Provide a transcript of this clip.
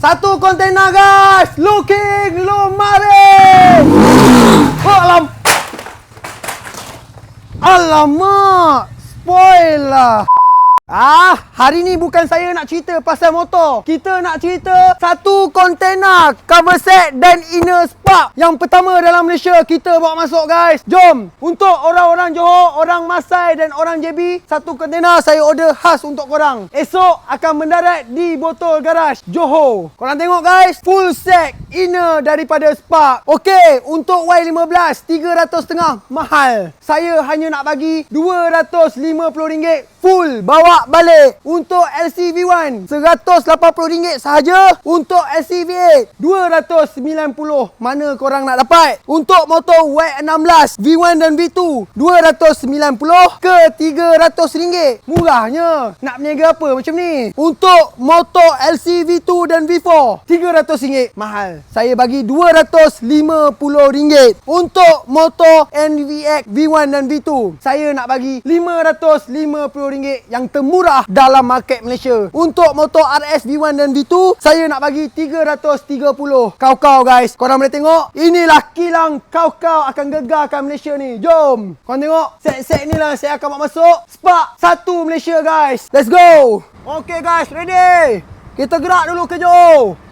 Satu kontena guys. Looking Lumare. Oh, alamak. Spoil lah. Hari ni bukan saya nak cerita pasal motor. Kita nak cerita satu kontena cover set dan inner spark yang pertama dalam Malaysia kita bawa masuk guys. Jom, untuk orang-orang Johor, orang Masai dan orang JB, satu kontena saya order khas untuk korang. Esok akan mendarat di Botol Garage Johor. Korang tengok guys, full set inner daripada spark. Okey, untuk Y15 300.5 mahal. Saya hanya nak bagi RM250 full bawa balik. Untuk LCV1 RM180 sahaja. Untuk LCV8 RM290. Mana korang nak dapat? Untuk motor Y16 V1 dan V2 RM290 ke RM300. Murahnya. Nak berniaga apa macam ni? Untuk motor LCV2 dan V4 RM300 mahal. Saya bagi RM250. Untuk motor NVX V1 dan V2 saya nak bagi RM550 yang termurah dalam market Malaysia. Untuk motor RS V1 dan V2 saya nak bagi RM330. Kau-kau guys, korang boleh tengok. Inilah kilang kau-kau akan gegarkan Malaysia ni. Jom korang tengok. Set-set ni lah saya akan bawa masuk Spark 1 Malaysia guys. Let's go. Okay guys, ready? Kita gerak dulu ke Johor.